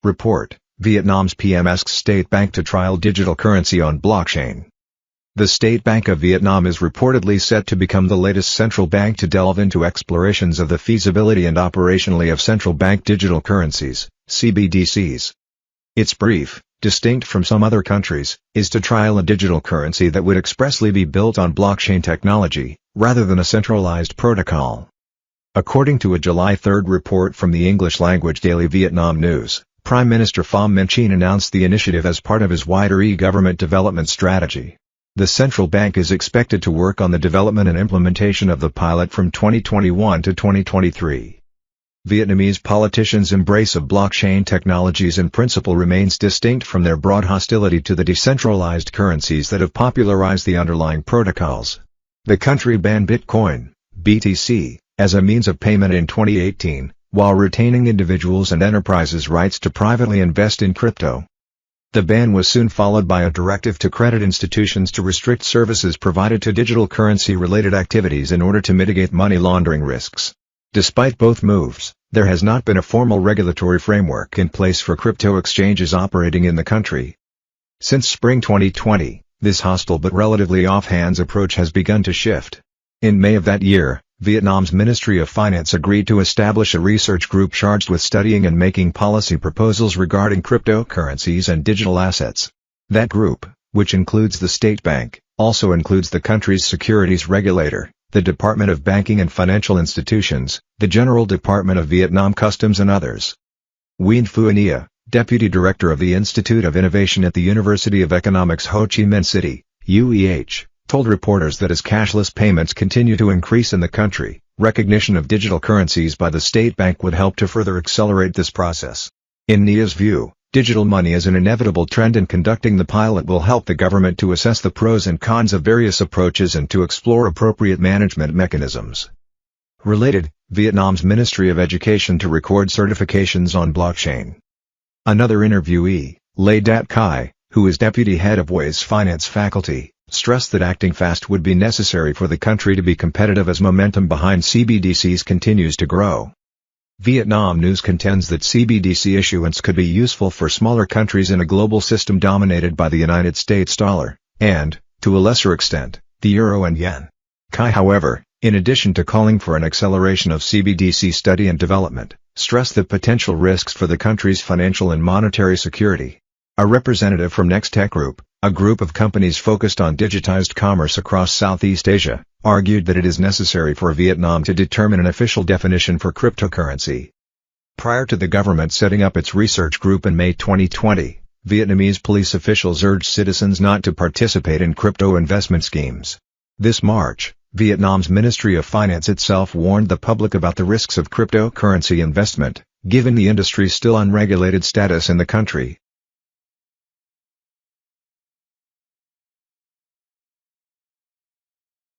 Report: Vietnam's PM asks state bank to trial digital currency on blockchain. The State Bank of Vietnam is reportedly set to become the latest central bank to delve into explorations of the feasibility and operationally of central bank digital currencies, CBDCs. Its brief, distinct from some other countries, is to trial a digital currency that would expressly be built on blockchain technology, rather than a centralized protocol. According to a July 3 report from the English-language daily Vietnam News, Prime Minister Pham Minh Chinh announced the initiative as part of his wider e-government development strategy. The central bank is expected to work on the development and implementation of the pilot from 2021 to 2023. Vietnamese politicians' embrace of blockchain technologies in principle remains distinct from their broad hostility to the decentralized currencies that have popularized the underlying protocols. The country banned Bitcoin, BTC, as a means of payment in 2018, while retaining individuals' and enterprises' rights to privately invest in crypto. The ban was soon followed by a directive to credit institutions to restrict services provided to digital currency-related activities in order to mitigate money laundering risks. Despite both moves, there has not been a formal regulatory framework in place for crypto exchanges operating in the country. Since spring 2020, this hostile but relatively offhand approach has begun to shift. In May of that year, Vietnam's Ministry of Finance agreed to establish a research group charged with studying and making policy proposals regarding cryptocurrencies and digital assets. That group, which includes the State Bank, also includes the country's securities regulator, the Department of Banking and Financial Institutions, the General Department of Vietnam Customs and others. Nguyen Phu Nia, Deputy Director of the Institute of Innovation at the University of Economics Ho Chi Minh City, UEH, told reporters that as cashless payments continue to increase in the country, recognition of digital currencies by the State Bank would help to further accelerate this process. In Nia's view, digital money is an inevitable trend and conducting the pilot will help the government to assess the pros and cons of various approaches and to explore appropriate management mechanisms. Related, Vietnam's Ministry of Education to record certifications on blockchain. Another interviewee, Le Dat Khai, who is deputy head of WA's finance faculty, stressed that acting fast would be necessary for the country to be competitive as momentum behind CBDCs continues to grow. Vietnam News contends that CBDC issuance could be useful for smaller countries in a global system dominated by the United States dollar, and, to a lesser extent, the euro and yen. Khai, however, in addition to calling for an acceleration of CBDC study and development, stressed the potential risks for the country's financial and monetary security. A representative from Nextech Group, a group of companies focused on digitized commerce across Southeast Asia, argued that it is necessary for Vietnam to determine an official definition for cryptocurrency. Prior to the government setting up its research group in May 2020, Vietnamese police officials urged citizens not to participate in crypto investment schemes. This March, Vietnam's Ministry of Finance itself warned the public about the risks of cryptocurrency investment, given the industry's still unregulated status in the country.